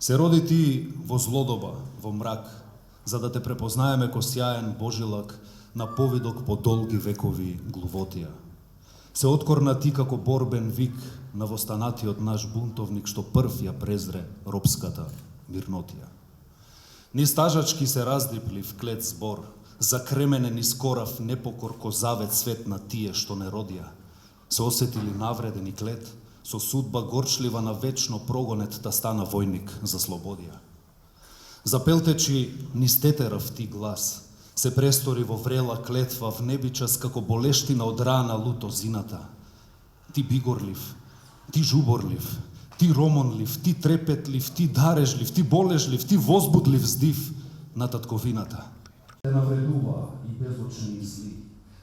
Се роди ти во злодоба, во мрак, за да те препознаеме ко сјаен Божилак на повидок по долги векови глувотија. Се откорна ти како борбен вик на востанатиот наш бунтовник што прв ја презре робската мирнотија. Низ стажачки се раздрипли в клет збор, закремене низ корав непокор ко завет свет на тие што не родија. Се осетили навреден и клет, со судба горчлива на вечно прогонет да стана војник за слободија. Запелтечи низ тетерав ти глас, се престори во врела клетва в небичас како болештина од рана лутозината. Ти бигорлив, ти жуборлив, ти ромонлив, ти трепетлив, ти дарежлив, ти болежлив, ти возбудлив здив на татковината. Те навредува и безочни и зли.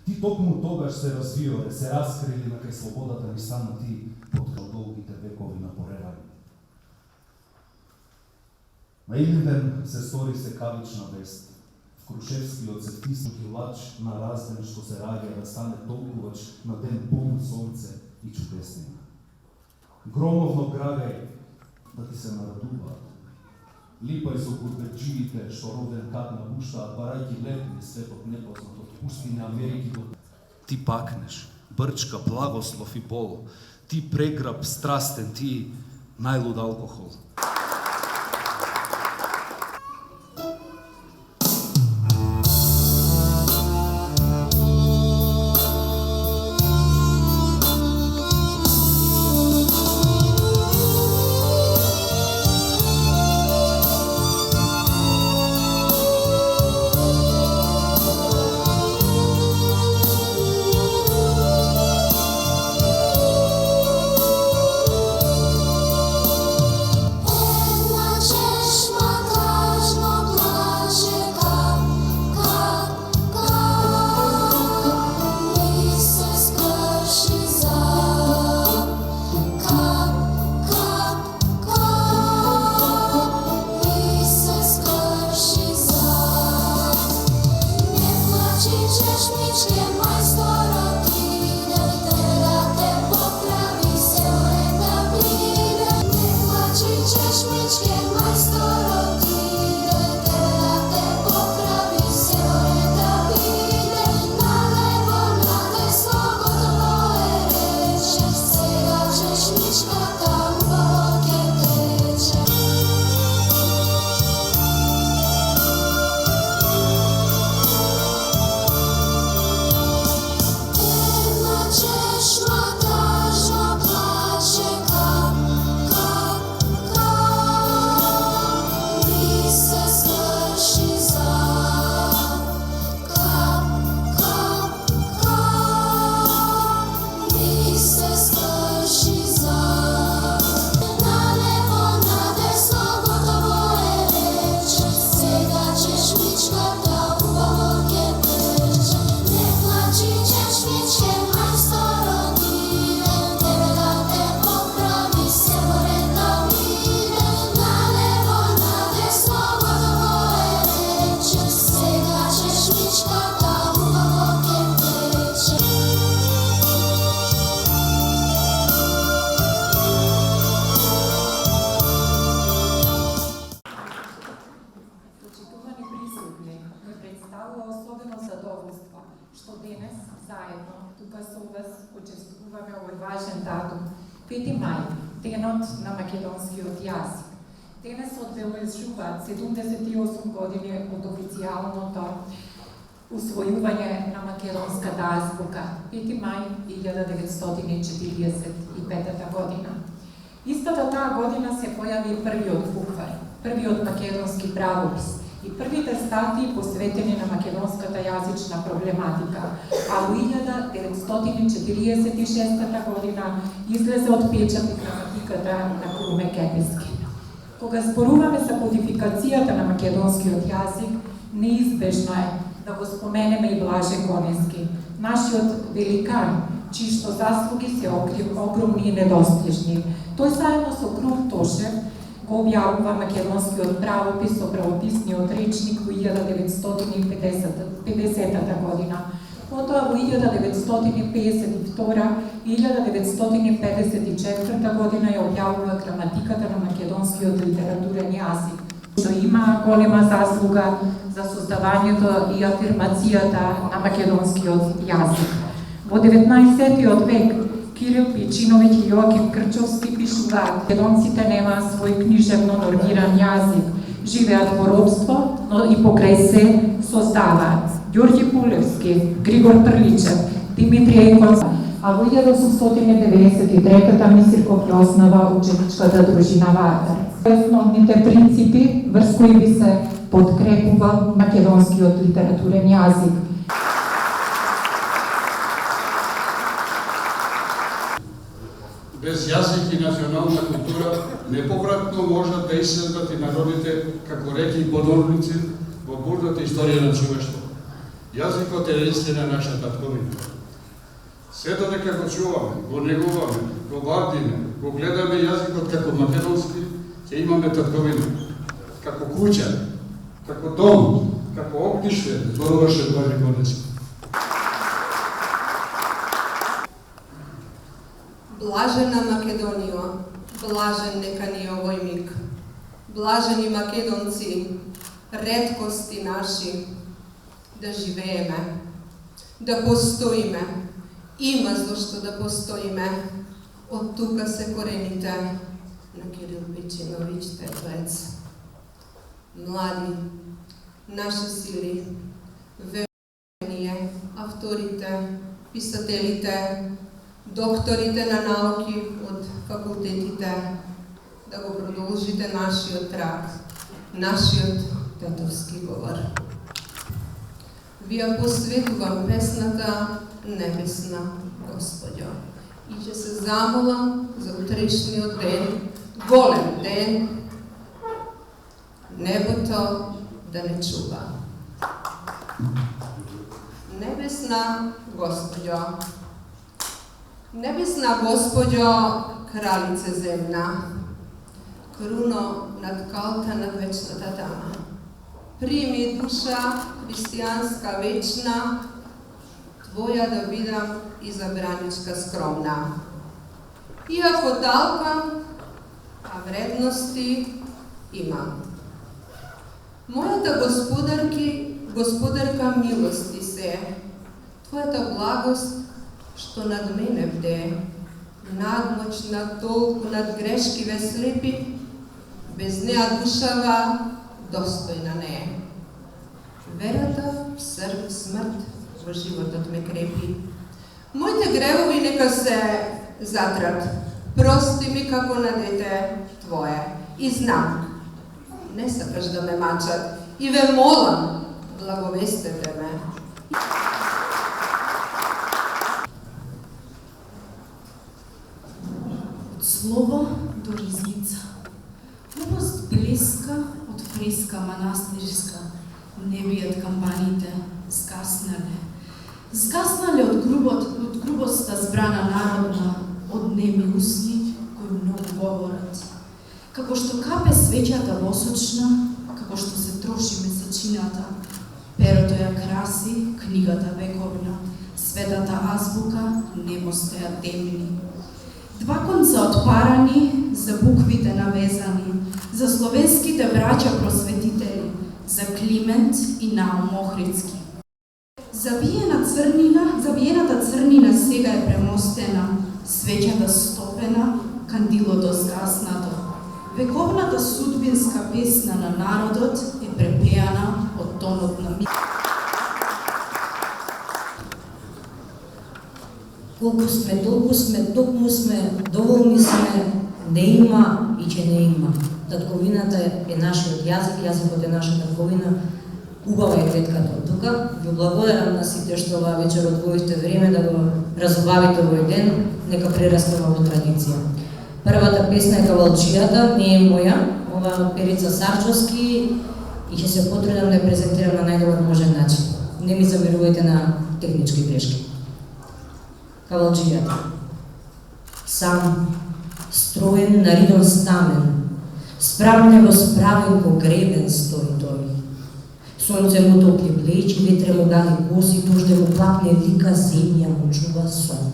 Ти токму тогаш се развиоре, се раскрили на кај слободата ни стана ти под долгите векови на поревање. На еден ден се стори секавична вест. В Крушевскиот се втиснути лач на разден што се раѓа да стане толкувач на ден полн сонце и чудеснина. Громовно грагај да ти се нарадуваат. Липај со курбеджиите што роден кат на буштаат, барајки лепни светот непознат од пустине Америки до... Ти пакнеш, брчка, благослов и бол, ти преграб страстен, ти најлуд алкохол. Што денес заедно тука со вас учествуваме овој важен датум, 5 мај, денот на македонскиот јазик. Денес одбележуваат 78 години од официјалното усвојување на македонската азбука, 5 мај 1945 година. Истата таа година се појави првиот буквар, првиот македонски правопис и првите статии посветени на македонската јазична проблематика, а во 1946 година излезе од печатник на матиката на Круме Кеписки. Кога зборуваме за кодификацијата на македонскиот јазик, неизбежно е да го споменеме и Блаже Конески, нашиот великан, чишто заслуги се огромни и недостижни. Тој заедно со Круп Тошев го објавува македонскиот правопис со правописниот речник во 1950 година. Потоа во 1952 и 1954 година ја објавува граматиката на македонскиот литературен јазик, што има голема заслуга за создавањето и афирмацијата на македонскиот јазик. Во 19 век Кирил Пичиновиќ и Јоаким Крчовски пишуваат: македонците немаа свој книжевно нормиран јазик, живеат во робство, но и покрај се создаваат. Ѓорѓи Пулевски, Григор Прличев, Димитри Ејков, а во 1893 Мисирков ја основа ученичката дружина Ватар. Основните принципи врз кои би се подкрепувал македонскиот литературен јазик. Без јазик и национална култура неповратно можат да исчезнат и народите како реки и подорници во бурната историја на човештвото. Јазикот е единствена наша татковина. Се додека го чуваме, го негуваме, го вадиме, го гледаме јазикот како македонски, ќе имаме татковина. Како куќа, како дом, како огниште, зборуваше Блажи Годески. Блажена Македонија, блажен нека ни овој миг. Блажени македонци, реткости наши, да живееме, да постоиме, има зашто да постоиме. Од тука се корените на Кирил Пичиновиќ Теплец. Млади, наши сили, верние, авторите, писателите, докторите на науки од факултетите, да го продолжите нашиот трак, нашиот татовски говор. Ви ја посветувам песната Небесна Господјо и ќе се замолам за утрешниот ден, голем ден, небото да не чува. Небесна Господјо, Небесна Господјо, кралице земна, круно над калта на вечната тама, прими душа христијанска вечна, Твоја да бидам изабраничка скромна. Иако далкам, а вредности имам. Мојата господарка милости се, Твојата благост што над мене бде, надмочна толку над грешкиве слепи, без неа душава достојна не е. Верата в смрт во животот ме крепи. Моите гревови нека се затрат, прости ми како на дете Твое. И знам, не сакаш да ме мачат, и ве молам, благовестете ме. Слово до ризница. Убост блеска од фреска манастирска, не бијат кампаните, згаснале. Згаснале од грубоста збрана народна, од неми усни кои многу говорат. Како што капе свеќата восочна, како што се троши месечината, перото ја краси книгата вековна, светата азбука небо стоја темни. Два конца отпарани, за буквите навезани, за словенските браќа просветители, за Климент и Наум Охридски. Завиената црнина сега е премостена, свеќата стопена, кандилото згаснато. Вековната судбинска песна на народот е препеана од тонот на ми. Колку сме, толку сме, токму сме, доволни сме, не има и че не има. Татковината е нашиот јазик, јазикот е наша татковина. Убава е клетката од тука. Ви благодарам на сите што оваа вечер одвоивте време да го разубавите овој ден, нека прерастува во традиција. Првата песна е Кавалчијата, не е моја, ова е од Перица Сарчовски и ќе се потрудам да ја презентирам на најдобар можен начин. Не ми замерувајте на технички грешки. Кавалчијата. Сам, строен на ридон стамен, справ него справен ко гребен стои тој. Сонце му топли плечи, ветре му гали коси, дожде му плакне лика, земја му чува сон.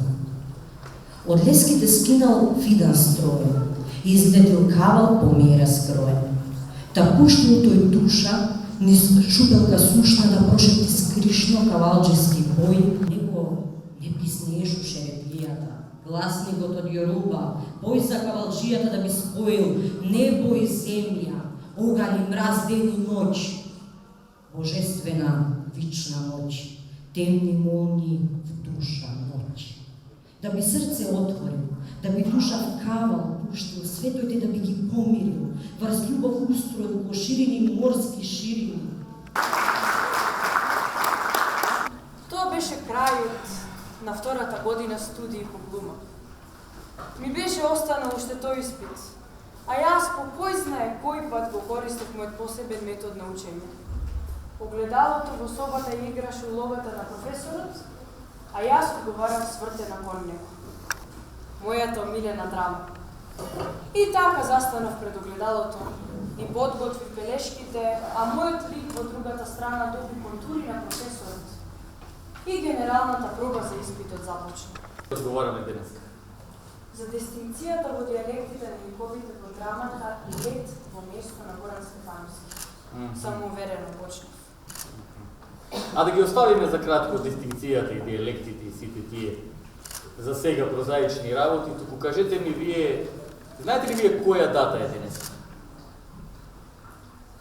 Од леските скинал видан строен, излетел кавал помера скроен. Та пуштил тој душа, низ шупелка сушна да прошети скришно кавалджески бој, него не писнешуше реплијата, гласникот од Јоруба, бој за кавалджијата да би споил небо и земја, оган и мраз, ден и ноќ, божествена вична ноќ, темни молни в душа ноќ. Да би срце отворил, да би душа в кавал пуштил, светојте да би ги помирил, врз љубов устроил по ширини морски ширини. Тоа беше крајот на втората година студии по глума. Ми беше останал уште тој испит, а јас по кој знае кој пат го користив мојот посебен метод на учење. Огледалото во собата играше улогата на професорот, а јас одговарав свртена кон него. Мојата омилена драма. И така застанав пред огледалото и подготвив белешките, а мојот лик во другата страна доби контури на професорот. И генералната проба за испитот започна. Разговараме денеска. За дистинкцијата во диалектите на ликовите во драмата и лет во место на Горан Стефановски. Самоуверено почнав. А да ги оставиме за кратко дистинкцијата и диалектите и сите тие за сега прозаични работи, туку кажете ми вие, знаете ли вие која дата е денес?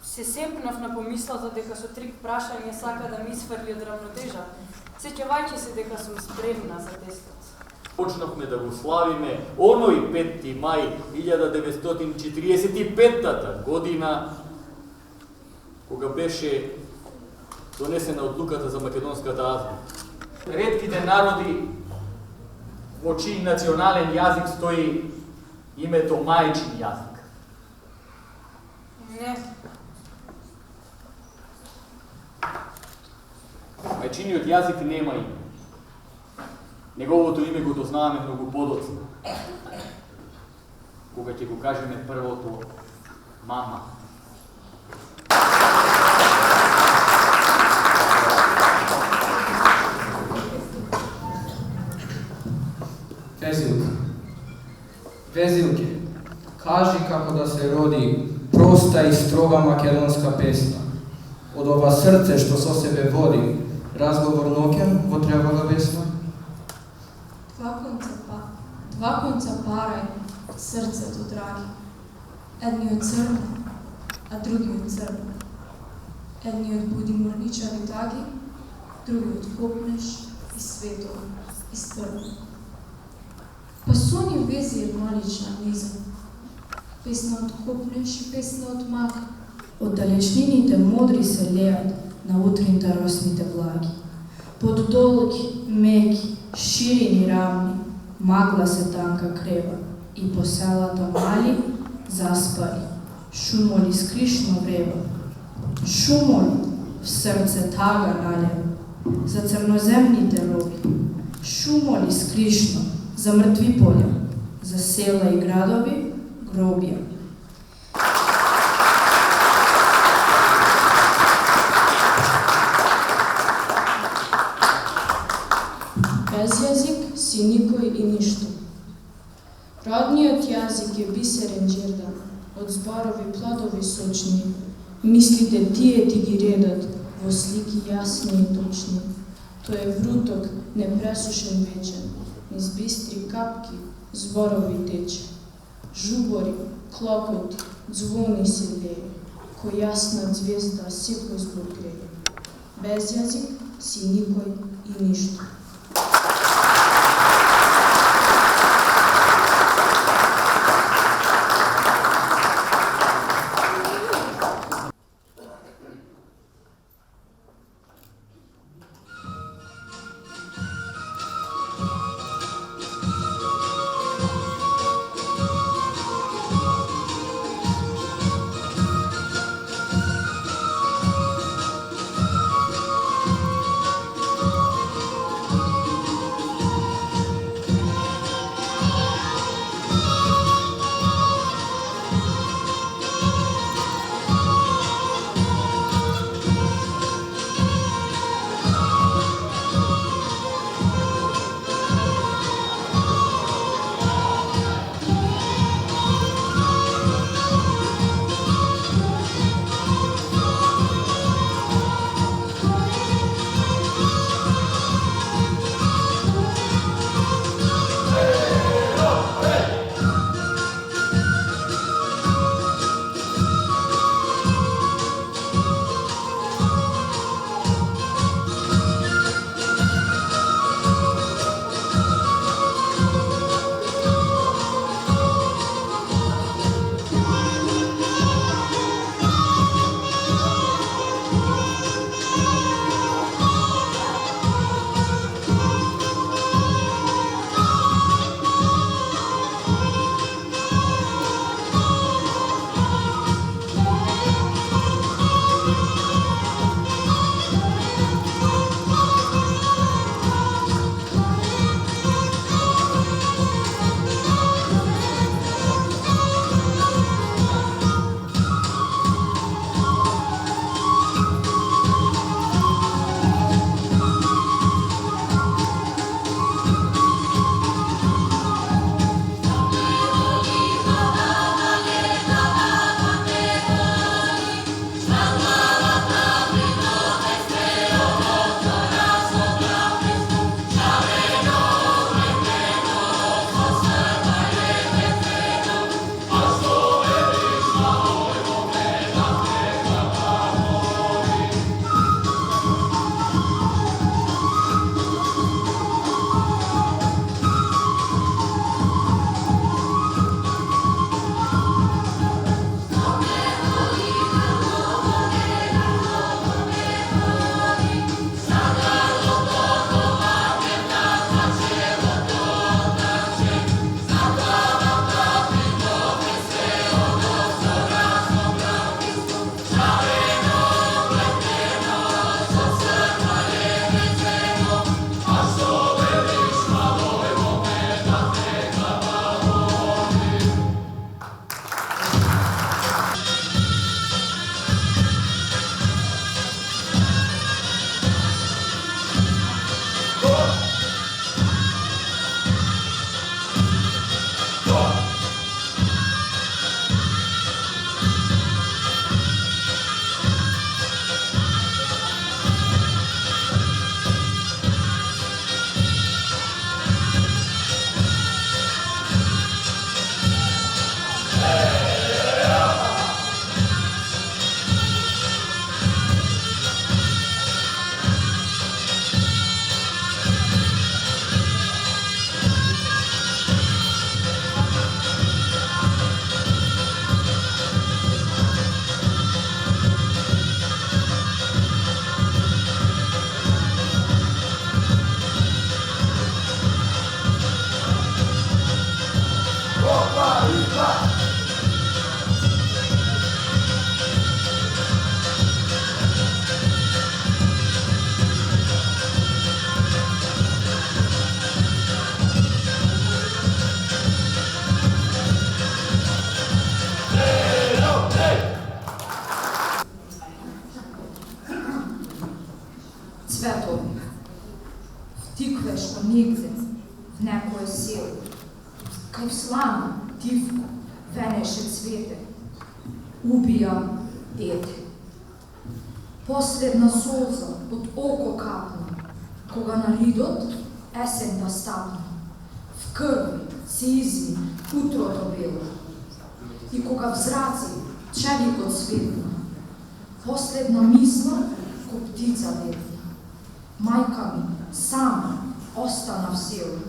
Се сепнав на помислата дека со трик прашање сака да ми изфрли од равнотежа, сеќавајќи се дека сум спремна за тестот. Почнавме да го славиме оној 5. мај 1945 година, кога беше донесена одлуката за македонската азбука. Ретките народи во чиј национален јазик стои името мајчин јазик. Не, Мајчиниот јазик нема име. Неговото име го дознаваме многу подоцна. Кога ќе го кажеме првото мама. Везилке, кажи како да се роди проста и строга македонска песна. Од ова срце што со себе води, разговор ноќен во тревога весна. Два конца парај срцето драги. Едниот црн, а другиот црн. Едниот буди морничави таги, другиот копнеш и светово истрн. Па со ни вези еднолична низа. Песна од копнеш и песна од мак. Од далечнините модри се леат на утринта росните влаги. Под долги, меки, ширини равни, магла се танка крева и по селата мали заспари. Шумоли скришно врева, шумоли в срце тага налева, за црноземните роби, шумоли скришно за мртви поля, за села и градови гробија. Без јазик си никој и ништо. Родниот јазик е бисерен џердан, од зборови плодови сочни, мислите тие ти ги редат во слики јасни и точни. Тој е вруток непресушен вечен, низ бистри капки зборови тече. Жубори, клокоти, звони се лее, кој јасна звезда секој збор грее. Без јазик си никој и ништо. светови. Втиквеш го нигде, в некое село. Кај слана, дивко, венеше цвете. Убија дете. Последна солза од око капна, кога на ридот есента стапна. В крви се изми утрото било. И кога в зраци челикот светна, последна мисла ко птица летна. Мајка ми сама остана в село.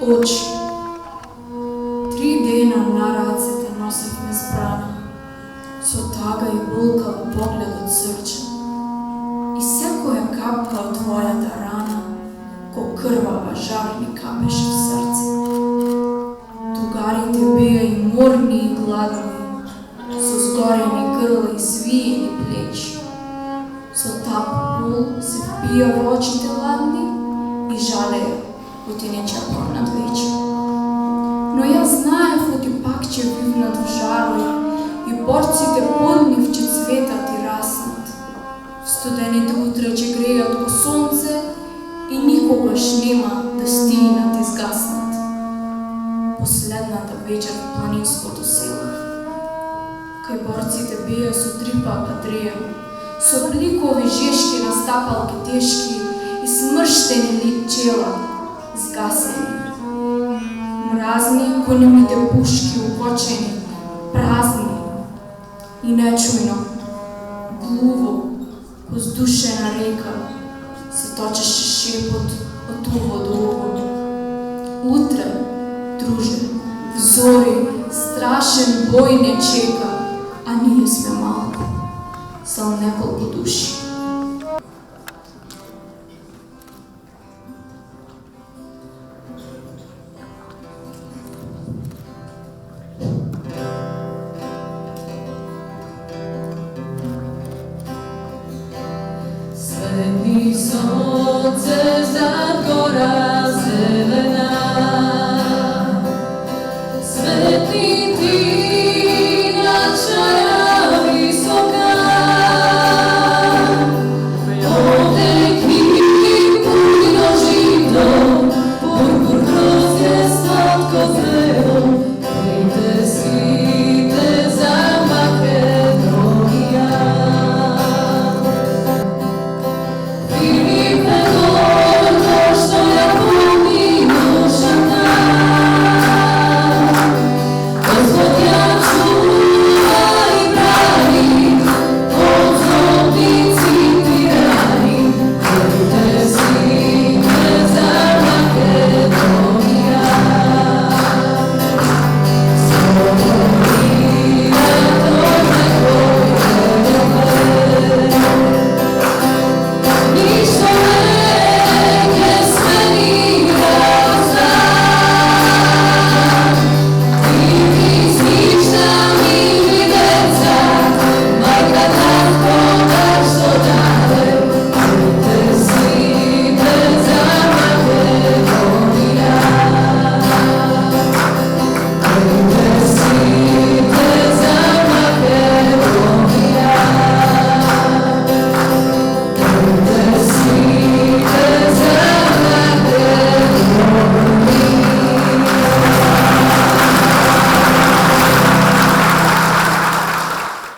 Очи. 3 дена на раците носевме збрана, со тага и болкава погледот срчен. И секоја капка од твојата рана, ко крвава жар ми капеше в срце. Тугарите беа и морни и гладни, со згорени грла и свиени плечи. Со тап бол се впија во очите ладни и жалеја оти не чекам над вече. Но јас знаев оти пак ќе вивнат в жарој и борците поднив ќе цветат и раснат. В студените утра ќе грејат ко сонце и никогаш нема да стигнат и згаснат. Последната вечер в планинското село. Кај борците беа со 3 пака дреја, со ликови жешки на стапалки тешки и смрштени личела, згасени. Мразни конемите пушки укочени, празни и нечујно, глуво, воздушена река, се точеше шепот од уво до уво. Утре, друже, в зори, страшен бој не чека, а ние сме малко, само неколку души. Svetni son